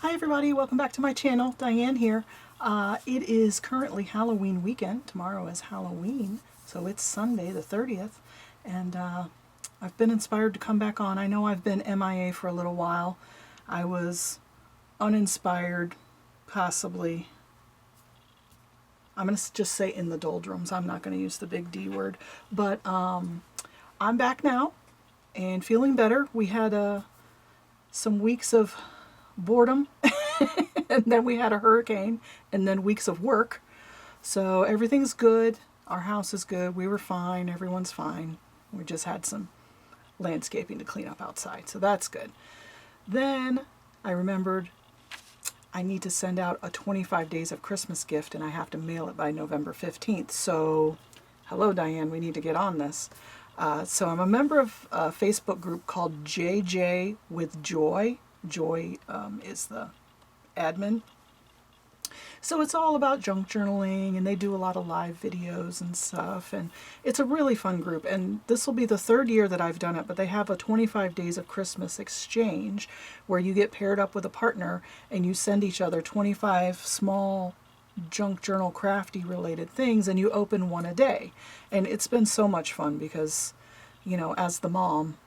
Hi everybody, welcome back to my channel. Diane here. It is currently Halloween weekend. Tomorrow is Halloween, so it's Sunday the 30th, and I've been inspired to come back on. I know I've been MIA for a little while. I was uninspired, possibly. I'm going to just say in the doldrums. I'm not going to use the big D word, but I'm back now and feeling better. We had some weeks of boredom and then we had a hurricane and then weeks of work, so everything's good. Our house is good. We were fine. Everyone's fine. We just had some landscaping to clean up outside, so that's good. Then I remembered I need to send out a 25 days of Christmas gift and I have to mail it by November 15th. So hello Diane, we need to get on this. So I'm a member of a Facebook group called JJ with Joy. Joy is the admin. So it's all about junk journaling, and they do a lot of live videos and stuff, and it's a really fun group. And this will be the third year that I've done it, but they have a 25 days of Christmas exchange where you get paired up with a partner and you send each other 25 small junk journal crafty related things, and you open one a day. And it's been so much fun because, you know, as the mom,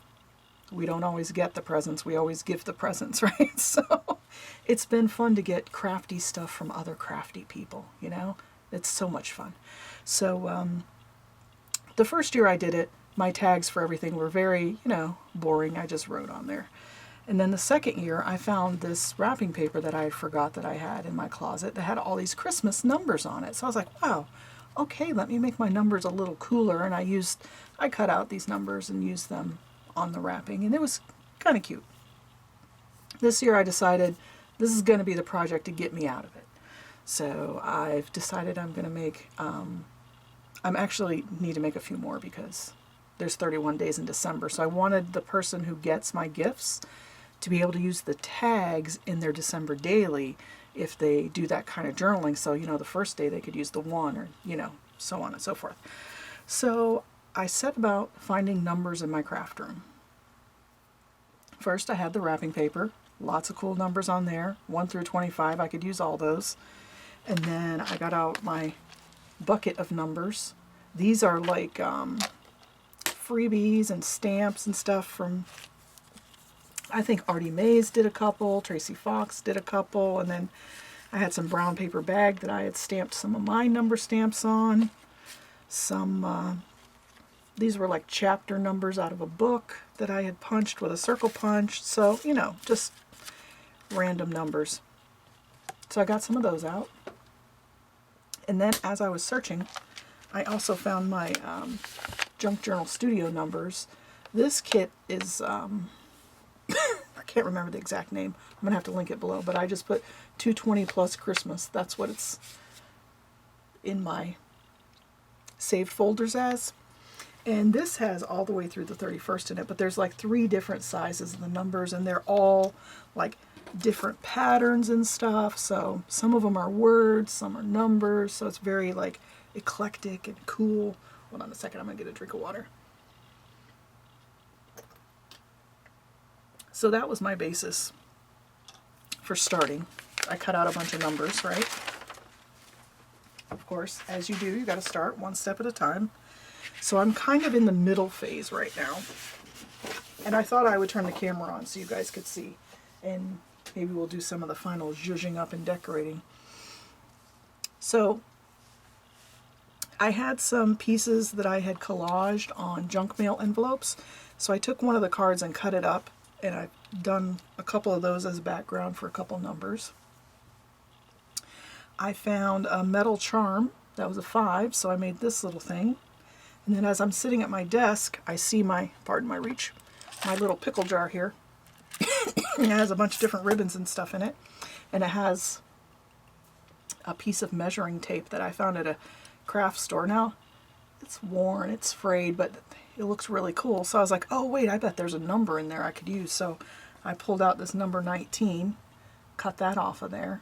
we don't always get the presents, we always give the presents, right? So it's been fun to get crafty stuff from other crafty people, you know? It's so much fun. So the first year I did it, my tags for everything were very, you know, boring. I just wrote on there. And then the second year I found this wrapping paper that I forgot that I had in my closet that had all these Christmas numbers on it. So I was like, wow, okay, let me make my numbers a little cooler. And I cut out these numbers and used them on the wrapping, and it was kind of cute. This year I decided this is going to be the project to get me out of it. So I've decided I'm going to make, I'm actually need to make a few more because there's 31 days in December. So I wanted the person who gets my gifts to be able to use the tags in their December daily if they do that kind of journaling. So, you know, the first day they could use the one, or, you know, so on and so forth. So I set about finding numbers in my craft room. First, I had the wrapping paper, lots of cool numbers on there, 1 through 25. I could use all those. And then I got out my bucket of numbers. These are like freebies and stamps and stuff from, I think Artie Mays did a couple, Tracy Fox did a couple, and then I had some brown paper bag that I had stamped some of my number stamps on. These were like chapter numbers out of a book that I had punched with a circle punch. So, you know, just random numbers. So I got some of those out. And then as I was searching, I also found my Junk Journal Studio numbers. This kit is, I can't remember the exact name. I'm going to have to link it below. But I just put 220 plus Christmas. That's what it's in my saved folders as. And this has all the way through the 31st in it, but there's like 3 different sizes of the numbers, and they're all like different patterns and stuff. So some of them are words, some are numbers, so it's very like eclectic and cool. Hold on a second, I'm gonna get a drink of water. So that was my basis for starting. I cut out a bunch of numbers, right? Of course, as you do, you gotta start one step at a time. So I'm kind of in the middle phase right now. And I thought I would turn the camera on so you guys could see. And maybe we'll do some of the final zhuzhing up and decorating. So I had some pieces that I had collaged on junk mail envelopes. So I took one of the cards and cut it up. And I've done a couple of those as background for a couple numbers. I found a metal charm. That was a 5, so I made this little thing. And then as I'm sitting at my desk, I see my, pardon my reach, my little pickle jar here. It has a bunch of different ribbons and stuff in it. And it has a piece of measuring tape that I found at a craft store. Now, it's worn, it's frayed, but it looks really cool. So I was like, oh wait, I bet there's a number in there I could use. So I pulled out this number 19, cut that off of there.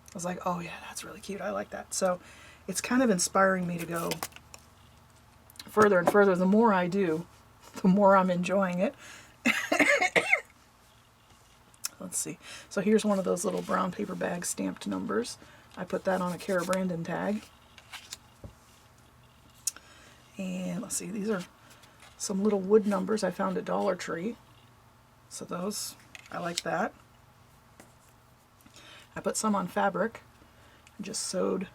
I was like, oh yeah, that's really cute. I like that. So it's kind of inspiring me to go further and further. The more I do, the more I'm enjoying it. Let's see. So here's one of those little brown paper bag stamped numbers. I put that on a Cara Brandon tag. And let's see, these are some little wood numbers I found at Dollar Tree. So those, I like that. I put some on fabric. I just sewed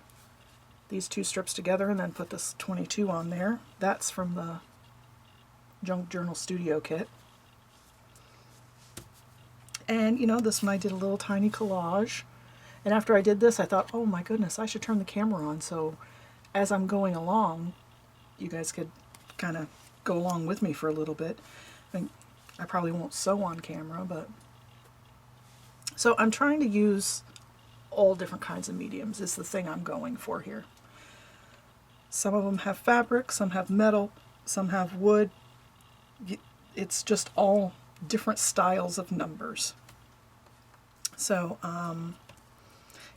these two strips together and then put this 22 on there. That's from the Junk Journal Studio kit. And you know, this one I did a little tiny collage. And after I did this, I thought, oh my goodness, I should turn the camera on so as I'm going along, you guys could kind of go along with me for a little bit. I probably won't sew on camera, but... So I'm trying to use all different kinds of mediums is the thing I'm going for here. Some of them have fabric, some have metal, some have wood. It's just all different styles of numbers. So,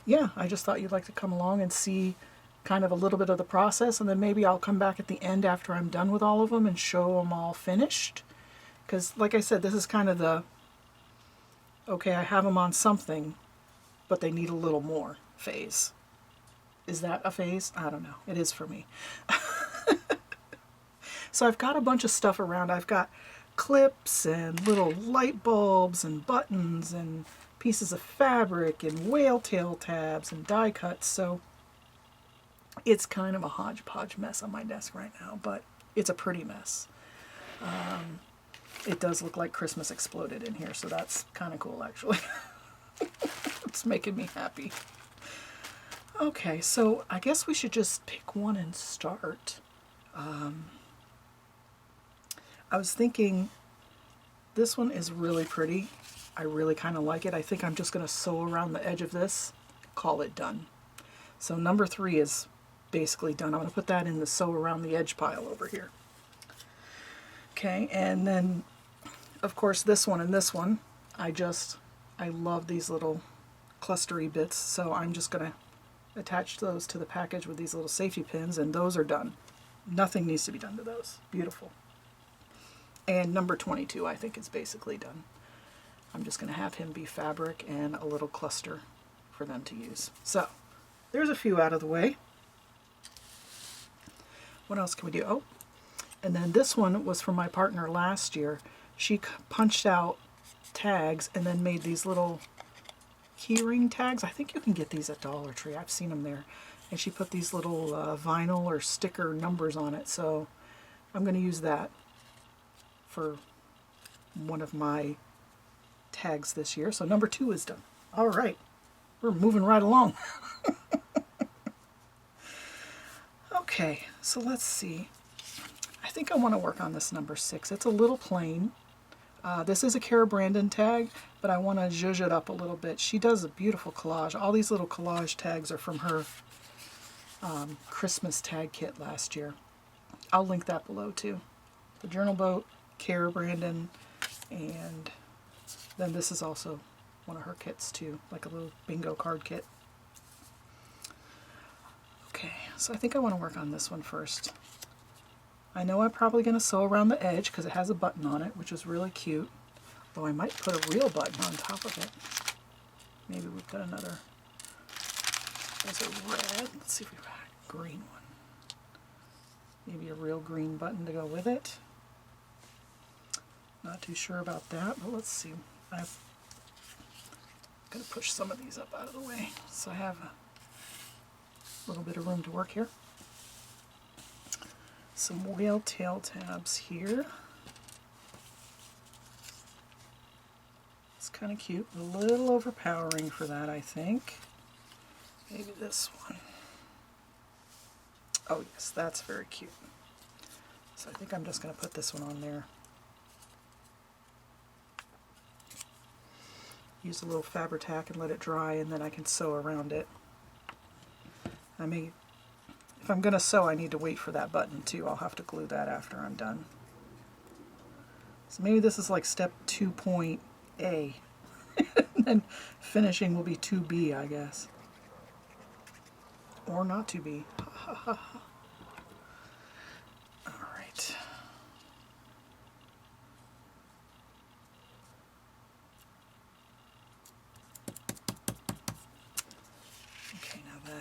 yeah, I just thought you'd like to come along and see kind of a little bit of the process, and then maybe I'll come back at the end after I'm done with all of them and show them all finished. Because, like I said, this is kind of the, okay, I have them on something, but they need a little more phase. Is that a phase? I don't know. It is for me. So I've got a bunch of stuff around. I've got clips and little light bulbs and buttons and pieces of fabric and whale tail tabs and die cuts. So it's kind of a hodgepodge mess on my desk right now, but it's a pretty mess. It does look like Christmas exploded in here, so that's kind of cool actually. It's making me happy. Okay, so I guess we should just pick one and start. I was thinking this one is really pretty. I really kind of like it. I think I'm just going to sew around the edge of this, call it done. So number 3 is basically done. I'm going to put that in the sew around the edge pile over here. Okay, and then of course this one and this one, I love these little clustery bits, so I'm just going to attach those to the package with these little safety pins, and those are done. Nothing needs to be done to those. Beautiful. And number 22 I think is basically done. I'm just going to have him be fabric and a little cluster for them to use. So there's a few out of the way. What else can we do? Oh, and then this one was from my partner last year. She punched out tags and then made these little keyring tags. I think you can get these at Dollar Tree. I've seen them there. And she put these little vinyl or sticker numbers on it. So I'm going to use that for one of my tags this year. So number 2 is done. All right. We're moving right along. Okay, so let's see. I think I want to work on this number 6. It's a little plain. This is a Cara Brandon tag, but I want to zhuzh it up a little bit. She does a beautiful collage. All these little collage tags are from her Christmas tag kit last year. I'll link that below too. The Journal Boat, Cara Brandon, and then this is also one of her kits too, like a little bingo card kit. Okay, so I think I want to work on this one first. I know I'm probably going to sew around the edge because it has a button on it, which is really cute. Though I might put a real button on top of it. Maybe we've got another. There's a red. Let's see if we've got a green one. Maybe a real green button to go with it. Not too sure about that, but let's see. I'm going to push some of these up out of the way so I have a little bit of room to work here. Some whale tail tabs here. It's kind of cute. A little overpowering for that, I think. Maybe this one. Oh yes, that's very cute. So I think I'm just going to put this one on there. Use a little Fabri-Tac and let it dry, and then I can sew around it. If I'm going to sew, I need to wait for that button too. I'll have to glue that after I'm done. So maybe this is like step 2.A. And then finishing will be 2B, I guess. Or not 2B. Alright.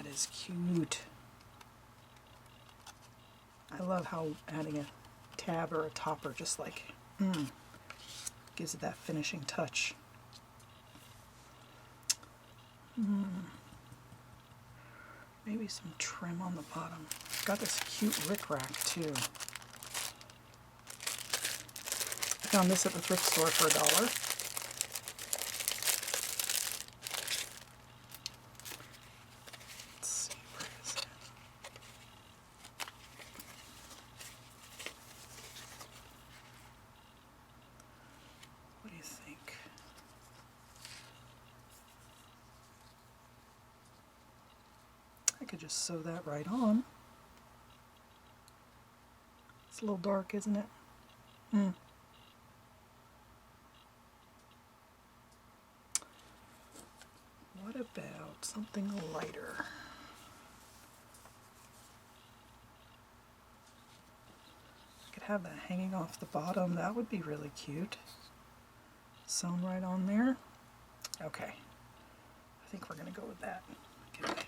That is cute. I love how adding a tab or a topper just like gives it that finishing touch. Maybe some trim on the bottom. Got this cute rickrack too. I found this at the thrift store for $1. Let's see, where is it? What do you think? I could just sew that right on. It's a little dark, isn't it? What about something lighter? I could have that hanging off the bottom. That would be really cute. Sewn right on there. Okay. I think we're going to go with that. Okay.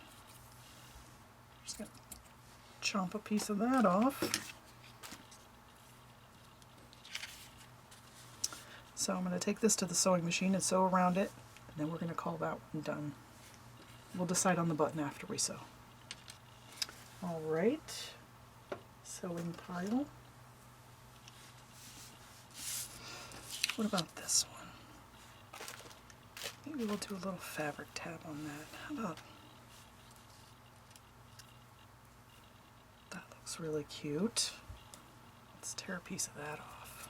Just going to chomp a piece of that off. So I'm going to take this to the sewing machine and sew around it, and then we're going to call that one done. We'll decide on the button after we sew. All right, sewing pile. What about this one? Maybe we'll do a little fabric tab on that. How about that? Looks really cute. Let's tear a piece of that off.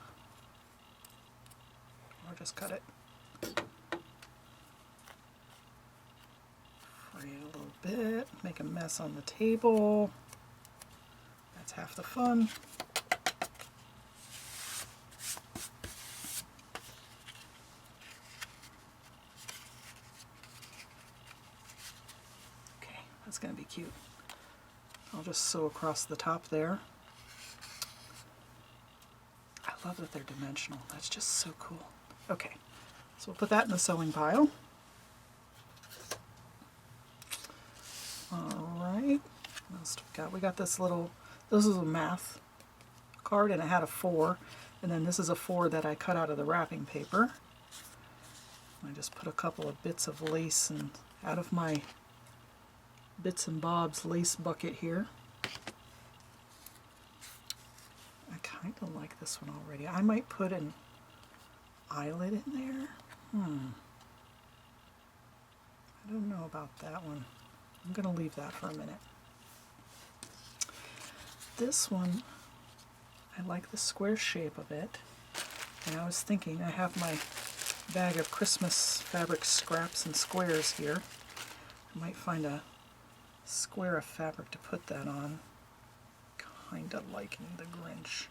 Or just cut it. Fray it a little bit, make a mess on the table. That's half the fun. Okay, that's going to be cute. I'll just sew across the top there. I love that they're dimensional. That's just so cool. Okay, so we'll put that in the sewing pile. Alright, what else do we got? We got this little, this is a math card and it had a 4, and then this is a 4 that I cut out of the wrapping paper. I just put a couple of bits of lace and out of my bits and bobs lace bucket here. I kind of like this one already. I might put an eyelet in there. I don't know about that one. I'm going to leave that for a minute. This one, I like the square shape of it. And I was thinking, I have my bag of Christmas fabric scraps and squares here. I might find a square of fabric to put that on. Kind of liking the Grinch.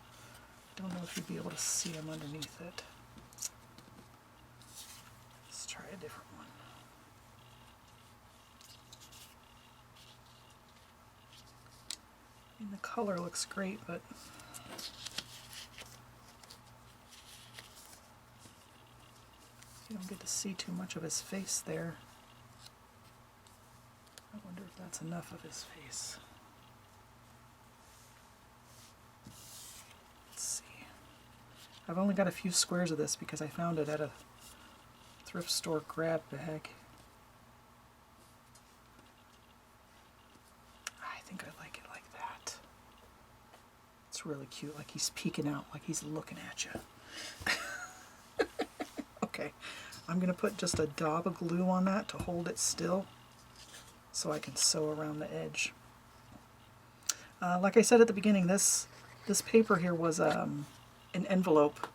Don't know if you'd be able to see them underneath it. Let's try a different one. I mean, the color looks great, but you don't get to see too much of his face there. I wonder if that's enough of his face. Let's see. I've only got a few squares of this because I found it at a thrift store grab bag. I think I like it like that. It's really cute, like he's peeking out, like he's looking at you. Okay, I'm going to put just a dab of glue on that to hold it still so I can sew around the edge. Like I said at the beginning, this paper here was an envelope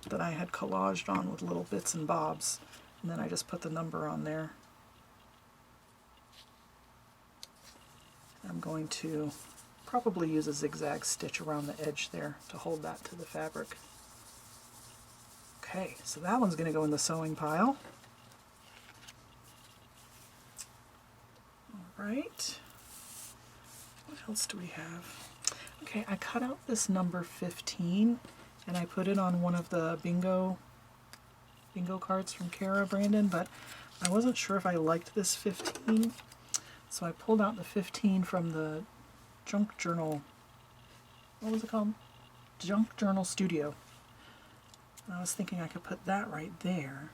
that I had collaged on with little bits and bobs, and then I just put the number on there. I'm going to probably use a zigzag stitch around the edge there to hold that to the fabric. Okay, so that one's going to go in the sewing pile. All right. What else do we have? Okay, I cut out this number 15 and I put it on one of the bingo cards from Cara, Brandon, but I wasn't sure if I liked this 15. So I pulled out the 15 from the Junk Journal, what was it called? Junk Journal Studio. And I was thinking I could put that right there,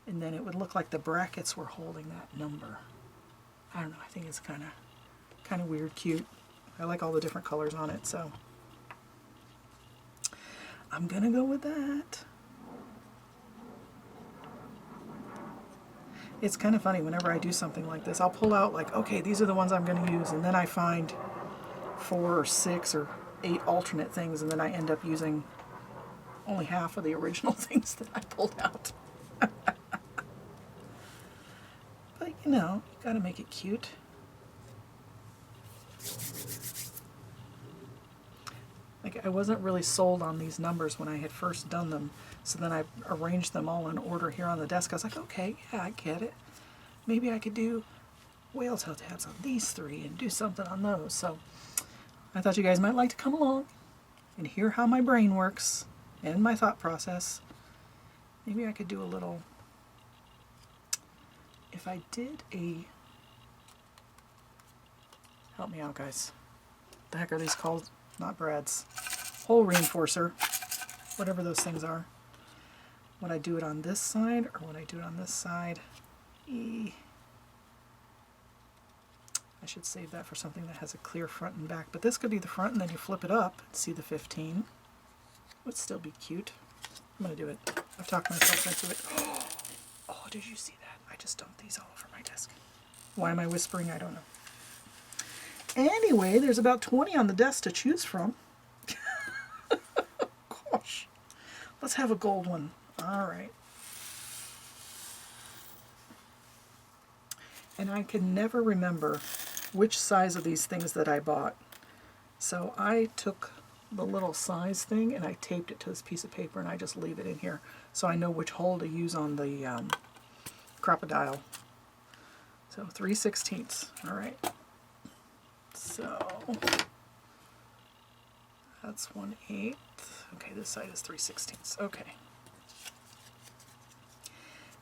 and then it would look like the brackets were holding that number. I don't know, I think it's kind of weird, cute. I like all the different colors on it, so I'm gonna go with that. It's kind of funny, whenever I do something like this, I'll pull out like, okay, these are the ones I'm going to use, and then I find 4 or 6 or 8 alternate things, and then I end up using only half of the original things that I pulled out. But you know, you gotta make it cute. Like, I wasn't really sold on these numbers when I had first done them, so then I arranged them all in order here on the desk. I was like, okay, yeah, I get it. Maybe I could do whale tail tabs on these 3 and do something on those. So I thought you guys might like to come along and hear how my brain works and my thought process. Maybe I could do a little, if I did a, help me out guys, what the heck are these called? Not brads. Hole reinforcer, whatever those things are. Would I do it on this side or would I do it on this side? I should save that for something that has a clear front and back. But this could be the front, and then you flip it up and see the 15. Would still be cute. I'm going to do it. I've talked myself into it. Oh, did you see that? I just dumped these all over my desk. Why am I whispering? I don't know. Anyway, there's about 20 on the desk to choose from. Gosh. Let's have a gold one. All right. And I can never remember which size of these things that I bought. So I took the little size thing and I taped it to this piece of paper, and I just leave it in here so I know which hole to use on the crocodile. So 3/16. All right. So that's 1/8. Okay, this side is 3/16. Okay.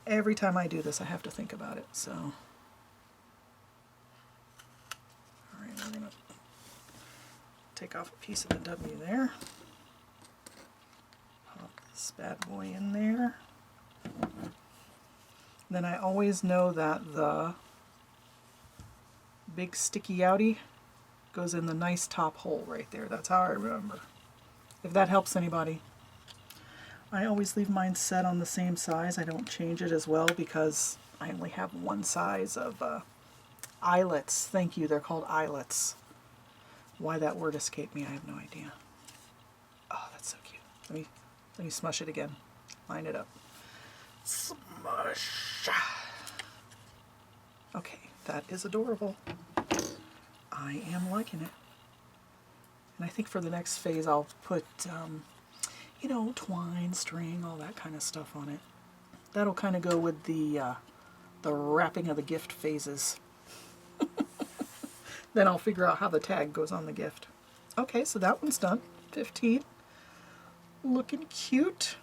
Every time I do this, I have to think about it. So, all right, we're gonna take off a piece of the W there. Pop this bad boy in there. Then I always know that the big sticky outie goes in the nice top hole right there. That's how I remember. If that helps anybody. I always leave mine set on the same size. I don't change it as well because I only have one size of eyelets. Thank you, they're called eyelets. Why that word escaped me, I have no idea. Oh, that's so cute. Let me smush it again. Line it up. Smush. Okay, that is adorable. I am liking it. And I think for the next phase I'll put, you know, twine, string, all that kind of stuff on it. That'll kind of go with the wrapping of the gift phases. Then I'll figure out how the tag goes on the gift. Okay, so that one's done. 15. Looking cute.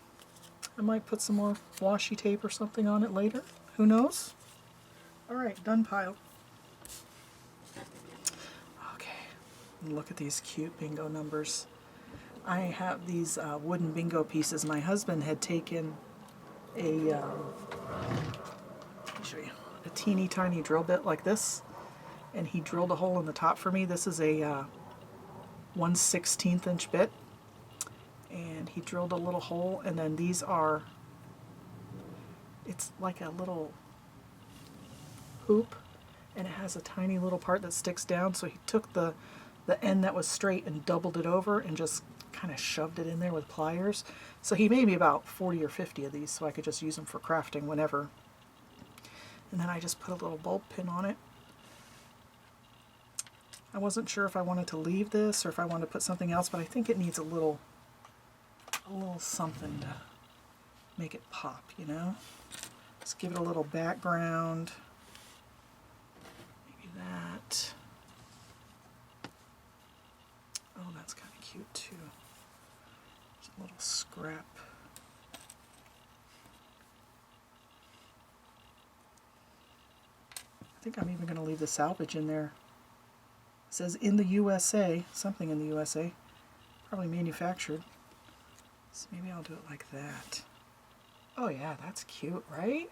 I might put some more washi tape or something on it later. Who knows? All right, done pile. Okay, look at these cute bingo numbers. I have these wooden bingo pieces. My husband had taken a, let me show you, a teeny tiny drill bit like this, and he drilled a hole in the top for me. This is a 1/16 inch bit, and he drilled a little hole, and then these are, it's like a little hoop, and it has a tiny little part that sticks down, so he took the end that was straight and doubled it over and just kind of shoved it in there with pliers. So he made me about 40 or 50 of these so I could just use them for crafting whenever. And then I just put a little bulb pin on it. I wasn't sure if I wanted to leave this or if I wanted to put something else, but I think it needs a little something to make it pop, you know? Let's give it a little background. Maybe that. Oh, that's kind of cute too. There's a little scrap. I think I'm even going to leave the salvage in there. It says in the USA, something in the USA, probably manufactured. So maybe I'll do it like that. Oh yeah, that's cute, right?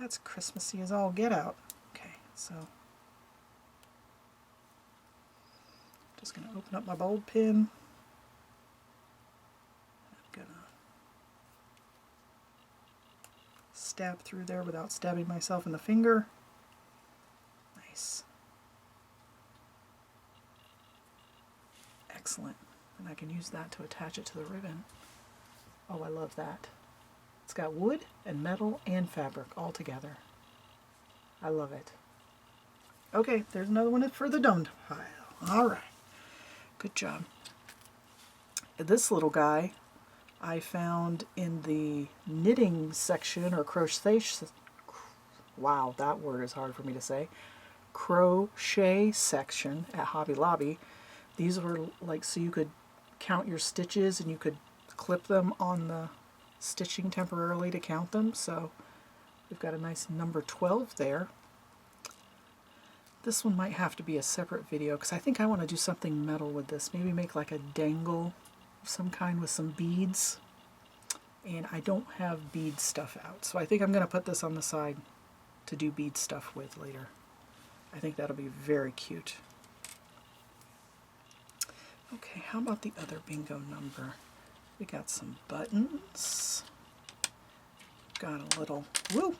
That's Christmassy as all get out. Okay, so just going to open up my bulb pin. I'm going to stab through there without stabbing myself in the finger. Nice. Excellent. And I can use that to attach it to the ribbon. Oh, I love that. It's got wood and metal and fabric all together. I love it. Okay, there's another one for the dome pile. All right. Good job. This little guy I found in the knitting section or crochet. Wow, that word is hard for me to say. Crochet section at Hobby Lobby. These were like so you could count your stitches and you could clip them on the stitching temporarily to count them. So we've got a nice number 12 there. This one might have to be a separate video because I think I want to do something metal with this. Maybe make like a dangle of some kind with some beads. And I don't have bead stuff out. So I think I'm going to put this on the side to do bead stuff with later. I think that'll be very cute. Okay, how about the other bingo number? We got some buttons. Got a little, got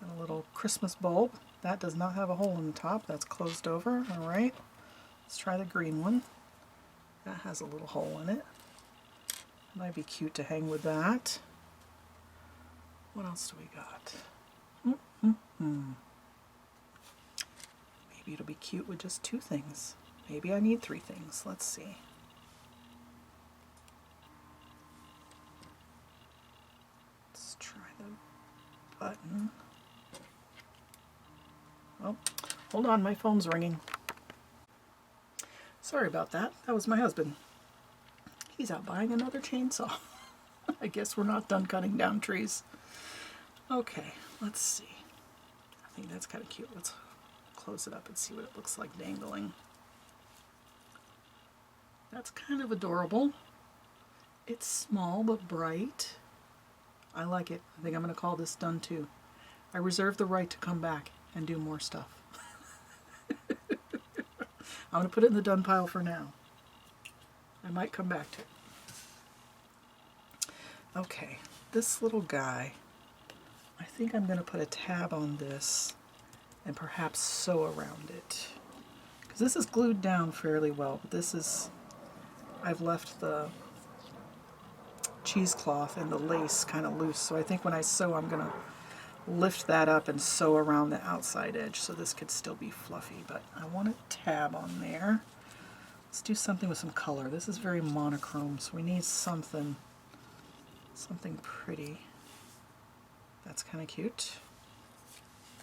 a little Christmas bulb. That does not have a hole in the top. That's closed over. All right. Let's try the green one. That has a little hole in it. Might be cute to hang with that. What else do we got? Maybe it'll be cute with just 2 things. Maybe I need 3 things. Let's see. Let's try the button. Oh, hold on, my phone's ringing. Sorry about that. That was my husband. He's out buying another chainsaw. I guess we're not done cutting down trees. Okay, let's see. I think that's kind of cute. Let's close it up and see what it looks like dangling. That's kind of adorable. It's small but bright. I like it. I think I'm going to call this done too. I reserve the right to come back and do more stuff. I'm going to put it in the done pile for now. I might come back to it. Okay, this little guy, I think I'm going to put a tab on this and perhaps sew around it. Because this is glued down fairly well, but this is, I've left the cheesecloth and the lace kind of loose, so I think when I sew I'm going to lift that up and sew around the outside edge so this could still be fluffy, but I want a tab on there. Let's do something with some color. This is very monochrome, so we need something pretty. That's kind of cute.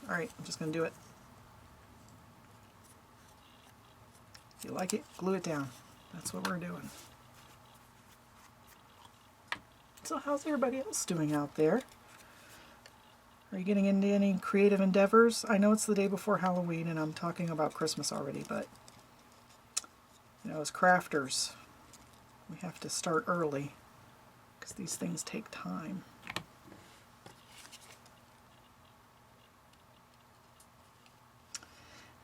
Alright, I'm just going to do it. If you like it, glue it down. That's what we're doing. So how's everybody else doing out there? Are you getting into any creative endeavors? I know it's the day before Halloween and I'm talking about Christmas already, but you know, as crafters, we have to start early because these things take time.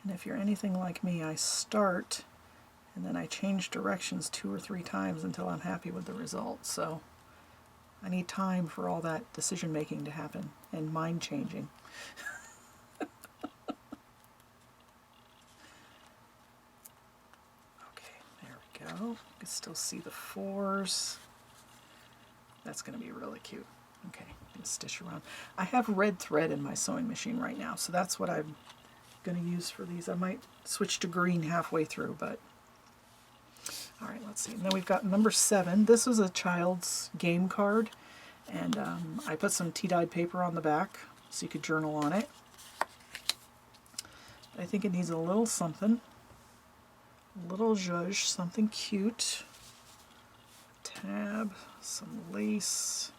And if you're anything like me, I start and then I change directions 2 or 3 times until I'm happy with the result. So I need time for all that decision making to happen and mind changing. Okay, there we go. You can still see the 4s. That's going to be really cute. Okay, I'm going to stitch around. I have red thread in my sewing machine right now, so that's what I'm going to use for these. I might switch to green halfway through, but all right, let's see. And then we've got number 7. This was a child's game card, and I put some tea-dyed paper on the back so you could journal on it. I think it needs a little something, a little zhuzh, something cute. Tab, some lace,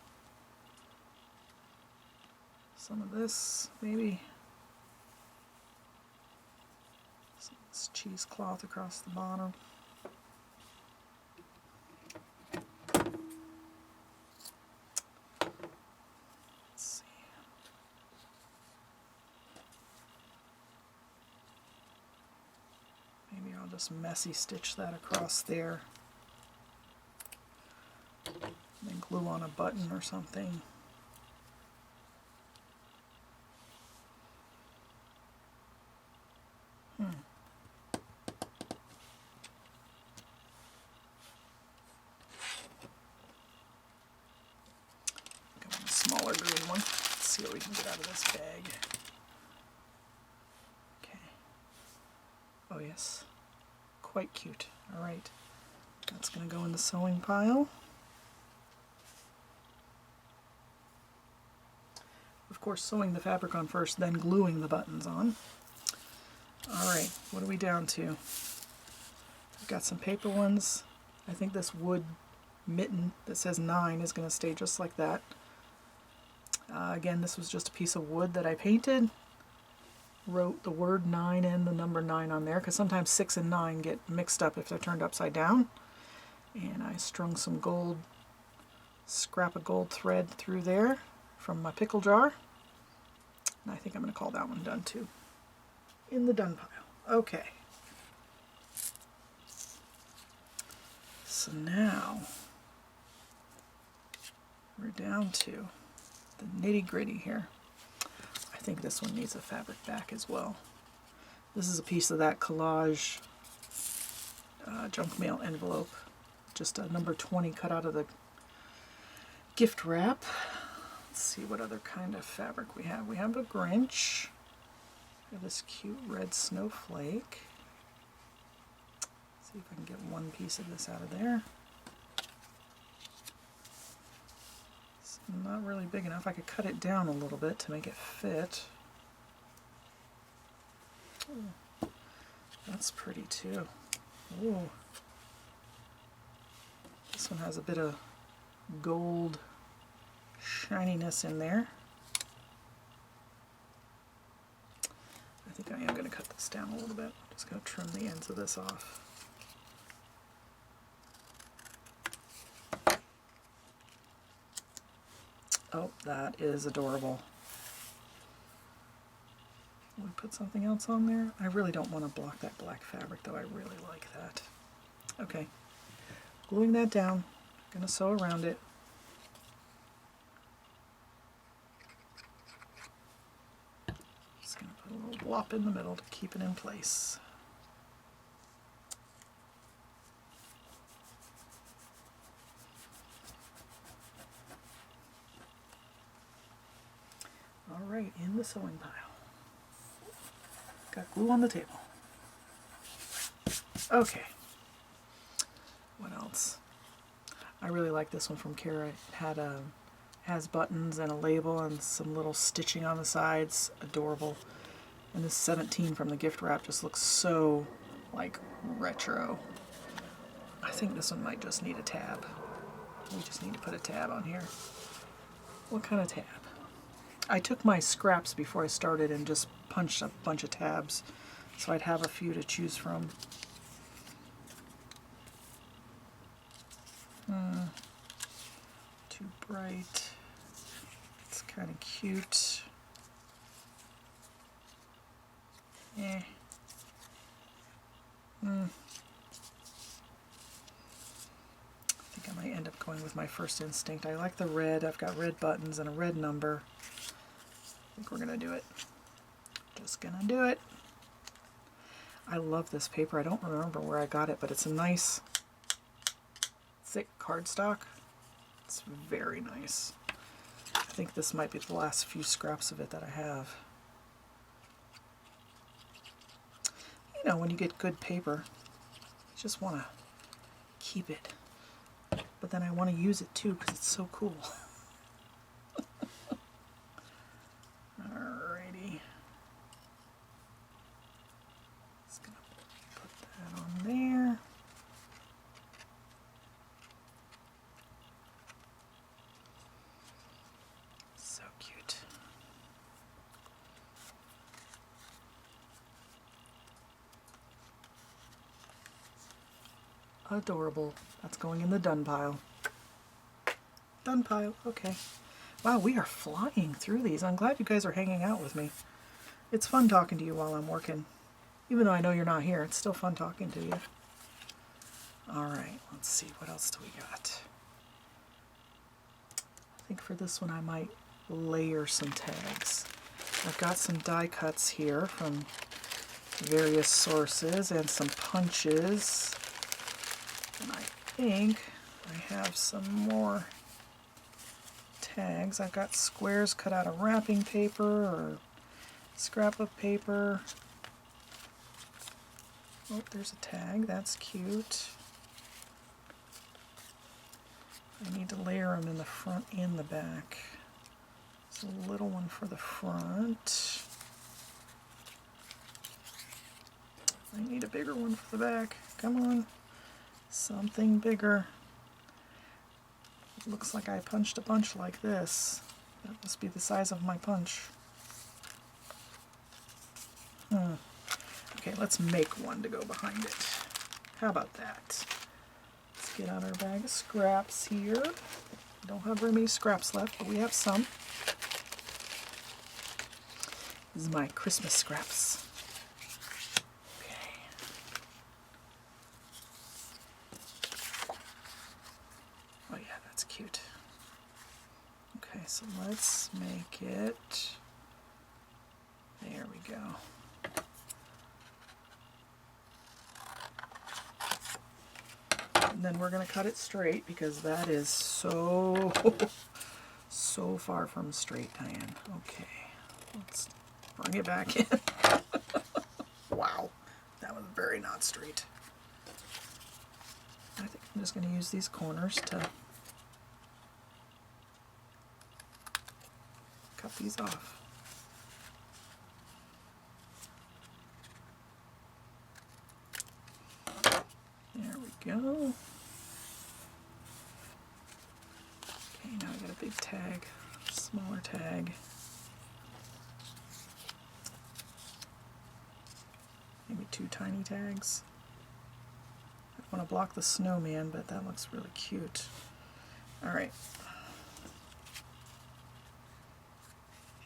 some of this, maybe. Nice cheesecloth across the bottom. Maybe I'll just messy stitch that across there. And then glue on a button or something. Got a smaller green one. Let's see what we can get out of this bag. Okay. Oh yes. Quite cute. Alright. That's going to go in the sewing pile. Of course, sewing the fabric on first, then gluing the buttons on. Alright, what are we down to? I've got some paper ones. I think this wood mitten that says 9 is going to stay just like that. Again, this was just a piece of wood that I painted. Wrote the word 9 and the number 9 on there, because sometimes 6 and 9 get mixed up if they're turned upside down. And I strung some gold, scrap of gold thread through there from my pickle jar. And I think I'm going to call that one done too. In the done pile. Okay. So now we're down to the nitty-gritty here. I think this one needs a fabric back as well. This is a piece of that collage junk mail envelope. Just a number 20 cut out of the gift wrap. Let's see what other kind of fabric we have. We have a Grinch. We have this cute red snowflake. See if I can get one piece of this out of there. It's not really big enough. I could cut it down a little bit to make it fit. Ooh, that's pretty too. Ooh. This one has a bit of gold shininess in there. I think I am going to cut this down a little bit. I'm just going to trim the ends of this off. Oh, that is adorable. We put something else on there. I really don't want to block that black fabric though. I really like that. Okay. Gluing that down, gonna sew around it. Just gonna put a little blop in the middle to keep it in place. All right, in the sewing pile. Got glue on the table. Okay. What else? I really like this one from Cara. It had has buttons and a label and some little stitching on the sides. Adorable. And this 17 from the gift wrap just looks so like retro. I think this one might just need a tab. We just need to put a tab on here. What kind of tab? I took my scraps before I started and just punched a bunch of tabs so I'd have a few to choose from. Too bright. It's kind of cute. Eh. I think I might end up going with my first instinct. I like the red. I've got red buttons and a red number. I think we're gonna do it. Just gonna do it. I love this paper. I don't remember where I got it, but it's a nice thick cardstock. It's very nice. I think this might be the last few scraps of it that I have. You know, when you get good paper, you just want to keep it. But then I want to use it too because it's so cool. Alrighty. Just gonna put that on there. So cute. Adorable. That's going in the done pile. Done pile, okay. Wow, we are flying through these. I'm glad you guys are hanging out with me. It's fun talking to you while I'm working. Even though I know you're not here, it's still fun talking to you. Alright, let's see, what else do we got? I think for this one I might layer some tags. I've got some die cuts here from various sources and some punches. And I think I have some more tags. I've got squares cut out of wrapping paper or scrap of paper. Oh, there's a tag. That's cute. I need to layer them in the front and the back. There's a little one for the front. I need a bigger one for the back. Come on. Something bigger. It looks like I punched a bunch like this. That must be the size of my punch. Okay, let's make one to go behind it. How about that? Let's get out our bag of scraps here. We don't have very many scraps left, but we have some. This is my Christmas scraps. Okay. Oh yeah, that's cute. Okay, so let's make it. There we go. And then we're going to cut it straight because that is so far from straight, Diane. Okay, let's bring it back in. Wow, that was very not straight. I think I'm just going to use these corners to cut these off. There we go. Okay, now I got a big tag, smaller tag. Maybe 2 tiny tags. I want to block the snowman, but that looks really cute. Alright.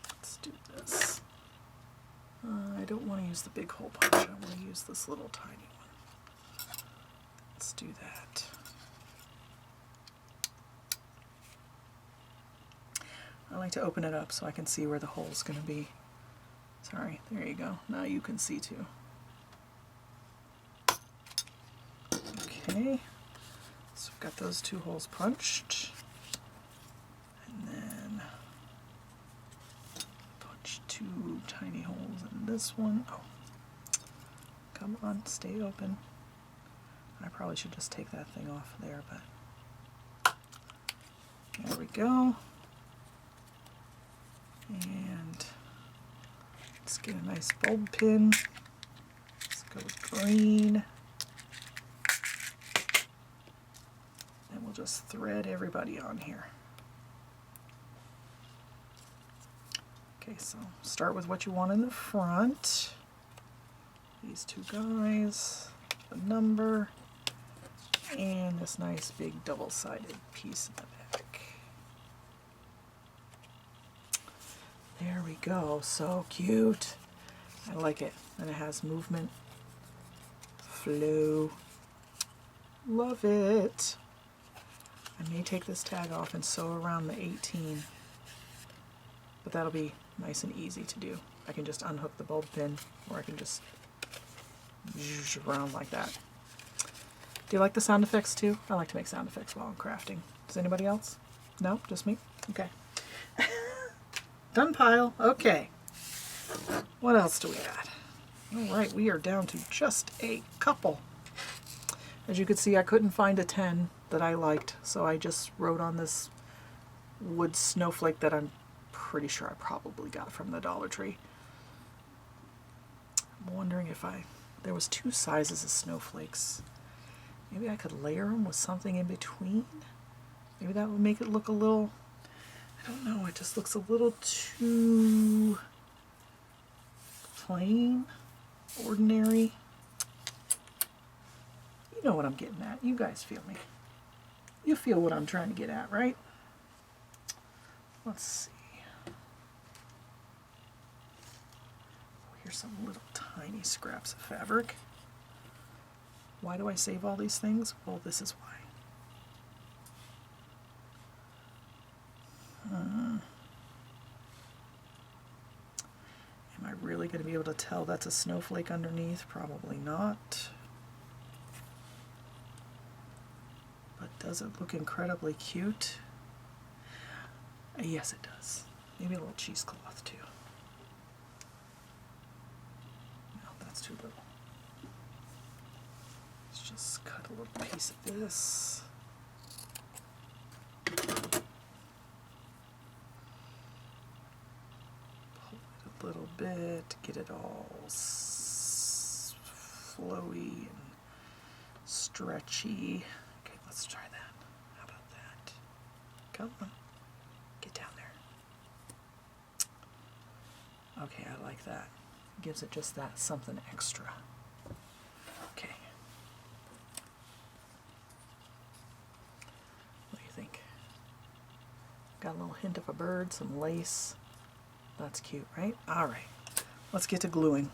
Let's do this. I don't want to use the big hole punch. I want to use this little tiny one. Let's do that. I like to open it up so I can see where the hole's going to be. Sorry, there you go. Now you can see too. Okay, so we've got those 2 holes punched. And then punch 2 tiny holes in this one. Oh, come on, stay open. I probably should just take that thing off there, but there we go. And let's get a nice bulb pin. Let's go with green. And we'll just thread everybody on here. Okay, so start with what you want in the front. These 2 guys, the number, and this nice big double-sided piece in the back. There we go, so cute. I like it. And it has movement, flow. Love it. I may take this tag off and sew around the 18, but that'll be nice and easy to do. I can just unhook the bulb pin, or I can just zhuzh around like that. Do you like the sound effects too? I like to make sound effects while I'm crafting. Does anybody else? No? Just me? Okay. Done pile. Okay. What else do we got? Alright, we are down to just a couple. As you can see, I couldn't find a 10 that I liked, so I just wrote on this wood snowflake that I'm pretty sure I probably got from the Dollar Tree. I'm wondering if there was 2 sizes of snowflakes. Maybe I could layer them with something in between. Maybe that would make it look a little, I don't know, it just looks a little too plain, ordinary. You know what I'm getting at. You guys feel me. You feel what I'm trying to get at, right? Let's see. Oh, here's some little tiny scraps of fabric. Why do I save all these things? Well, this is why. Am I really going to be able to tell that's a snowflake underneath? Probably not. But does it look incredibly cute? Yes, it does. Maybe a little cheesecloth too. No, that's too little. Let's just cut a little piece of this. A little bit, get it all flowy and stretchy. Okay, let's try that. How about that? Come on, get down there. Okay, I like that. Gives it just that something extra. Okay. What do you think? Got a little hint of a bird, some lace. That's cute, right? All right, let's get to gluing.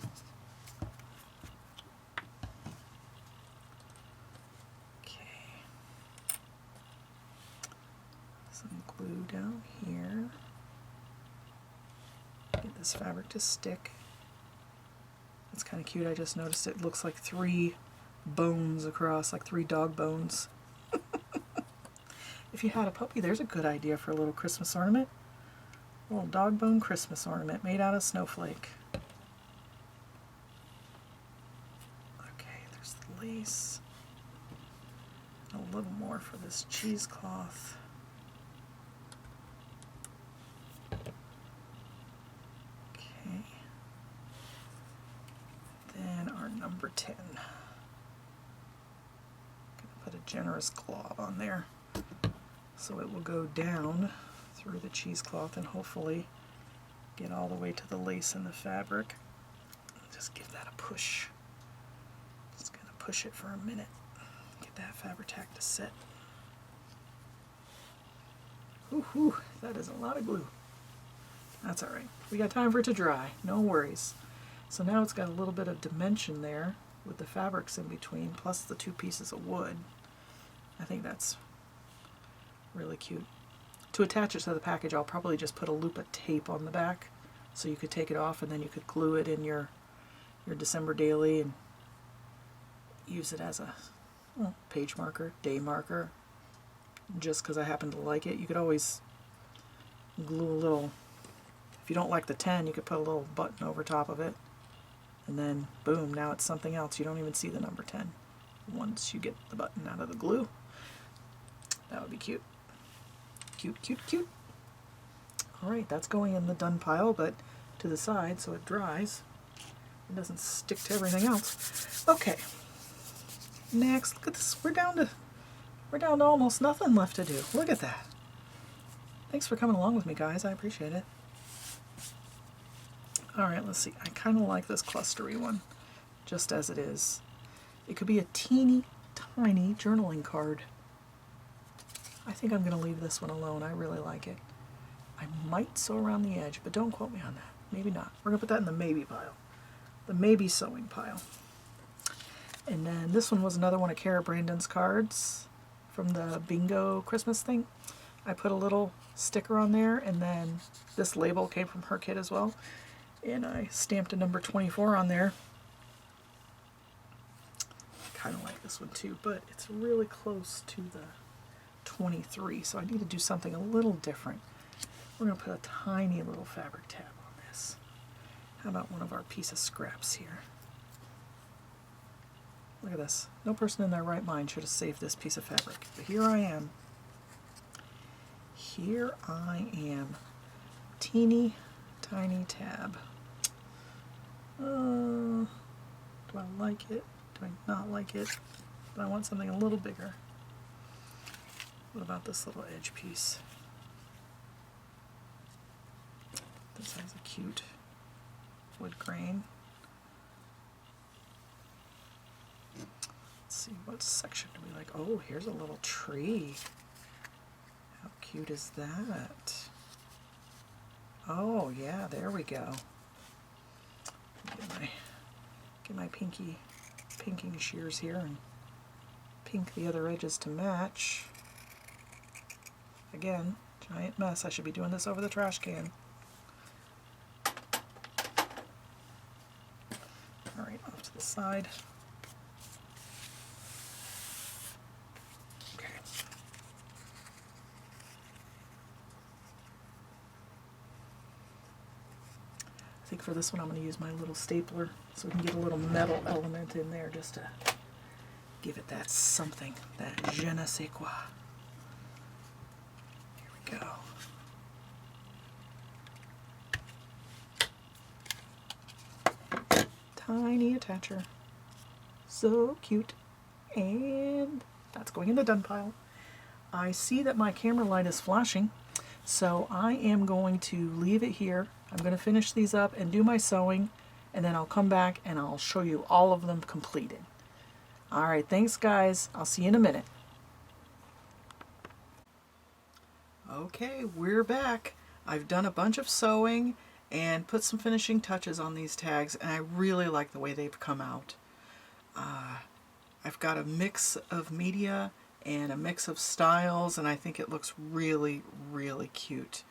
Okay. Some glue down here. Get this fabric to stick. That's kind of cute. I just noticed it looks like 3 bones across, like 3 dog bones. If you had a puppy, there's a good idea for a little Christmas ornament. A little dog bone Christmas ornament made out of snowflake. Okay, there's the lace. A little more for this cheesecloth. Okay. Then our number 10. Gonna put a generous glob on there so it will go down through the cheesecloth and hopefully get all the way to the lace and the fabric. Just give that a push. Just gonna push it for a minute. Get that fabric tack to set. Whew, that is a lot of glue. That's all right. We got time for it to dry. No worries. So now it's got a little bit of dimension there with the fabrics in between, plus the 2 pieces of wood. I think that's really cute. To attach it to the package, I'll probably just put a loop of tape on the back so you could take it off and then you could glue it in your December daily and use it as a page marker, day marker, just because I happen to like it. You could always glue a little, if you don't like the 10, you could put a little button over top of it and then boom, now it's something else. You don't even see the number 10 once you get the button out of the glue. That would be cute. Cute, cute, cute. All right, that's going in the done pile, but to the side so it dries. It doesn't stick to everything else. Okay. Next, look at this. We're down to almost nothing left to do. Look at that. Thanks for coming along with me, guys. I appreciate it. All right, let's see. I kind of like this clustery one, just as it is. It could be a teeny tiny journaling card. I think I'm going to leave this one alone. I really like it. I might sew around the edge, but don't quote me on that. Maybe not. We're going to put that in the maybe pile. The maybe sewing pile. And then this one was another one of Cara Brandon's cards from the bingo Christmas thing. I put a little sticker on there, and then this label came from her kit as well. And I stamped a number 24 on there. I kind of like this one too, but it's really close to the 23, so I need to do something a little different. We're going to put a tiny little fabric tab on this. How about one of our piece of scraps here? Look at this. No person in their right mind should have saved this piece of fabric, but here I am. Here I am. Teeny tiny tab. Do I like it? Do I not like it? But I want something a little bigger. What about this little edge piece? This has a cute wood grain. Let's see, what What section do we like? Oh, here's a little tree. How cute is that? Oh yeah, there we go. Get my pinking shears here and pink the other edges to match. Again, giant mess. I should be doing this over the trash can. All right, off to the side. Okay. I think for this one I'm going to use my little stapler so we can get a little metal element in there just to give it that something, that je ne sais quoi. Here we go. Tiny attacher. So cute. And that's going in the done pile. I see that my camera light is flashing, so I am going to leave it here. I'm going to finish these up and do my sewing, and then I'll come back and I'll show you all of them completed. Alright, thanks guys. I'll see you in a minute. Okay, we're back. I've done a bunch of sewing and put some finishing touches on these tags, and I really like the way they've come out. I've got a mix of media and a mix of styles, and I think it looks really, really cute.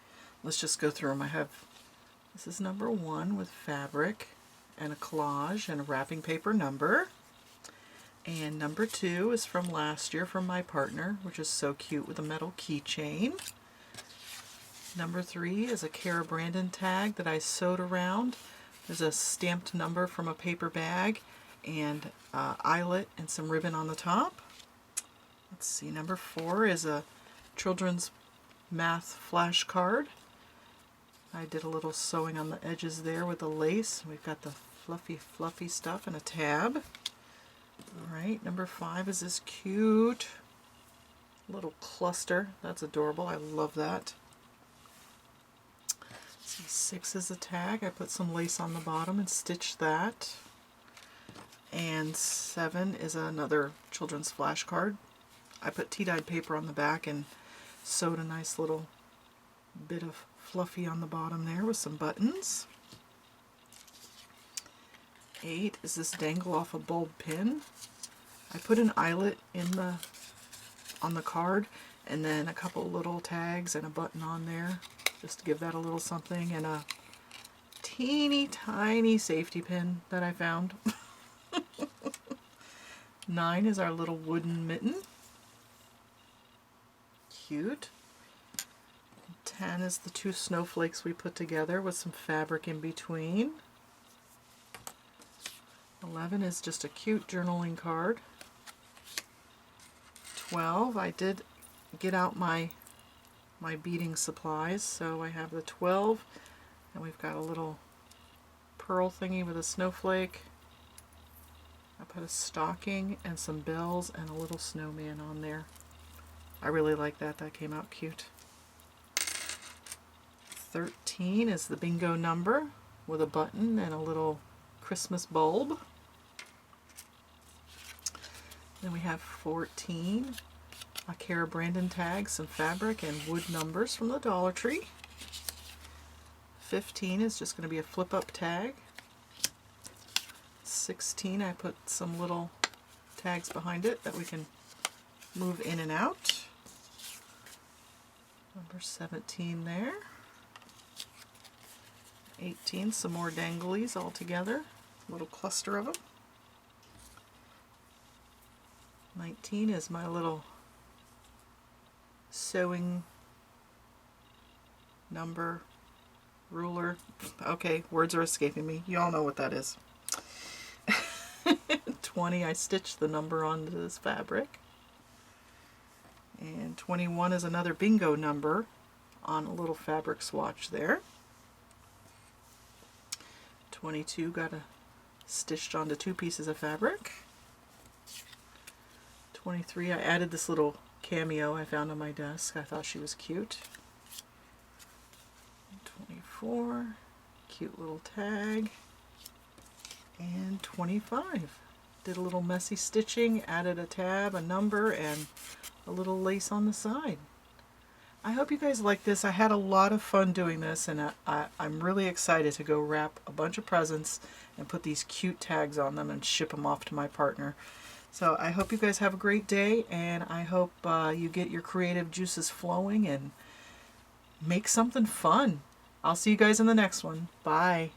Let's just go through them. This is number 1 with fabric and a collage and a wrapping paper number. And number 2 is from last year from my partner, which is so cute with a metal keychain. Number 3 is a Cara Brandon tag that I sewed around. There's a stamped number from a paper bag and eyelet and some ribbon on the top. Let's see, number 4 is a children's math flashcard. I did a little sewing on the edges there with the lace. We've got the fluffy stuff and a tab. Alright, number 5 is this cute little cluster. That's adorable. I love that. Let's see, 6 is a tag. I put some lace on the bottom and stitched that. And 7 is another children's flashcard. I put tea-dyed paper on the back and sewed a nice little bit of fluffy on the bottom there with some buttons. 8 is this dangle off a bulb pin. I put an eyelet on the card, and then a couple little tags and a button on there just to give that a little something, and a teeny tiny safety pin that I found. 9 is our little wooden mitten. Cute. 10 is the 2 snowflakes we put together with some fabric in between. 11 is just a cute journaling card. 12, I did get out my beading supplies, so I have the 12, and we've got a little pearl thingy with a snowflake. I put a stocking and some bells and a little snowman on there. I really like that. That came out cute. 13 is the bingo number with a button and a little Christmas bulb. Then we have 14, a Cara Brandon tag, some fabric, and wood numbers from the Dollar Tree. 15 is just going to be a flip-up tag. 16, I put some little tags behind it that we can move in and out. Number 17 there. 18, some more danglies all together, a little cluster of them. 19 is my little sewing number ruler. Okay, words are escaping me. You all know what that is. 20, I stitched the number onto this fabric. And 21 is another bingo number on a little fabric swatch there. 22 got stitched onto 2 pieces of fabric. 23, I added this little cameo I found on my desk. I thought she was cute. 24, cute little tag. And 25, Did a little messy stitching, added a tab, a number, and a little lace on the side. I hope you guys like this. I had a lot of fun doing this, and I'm really excited to go wrap a bunch of presents and put these cute tags on them and ship them off to my partner. So I hope you guys have a great day, and I hope you get your creative juices flowing and make something fun. I'll see you guys in the next one. Bye.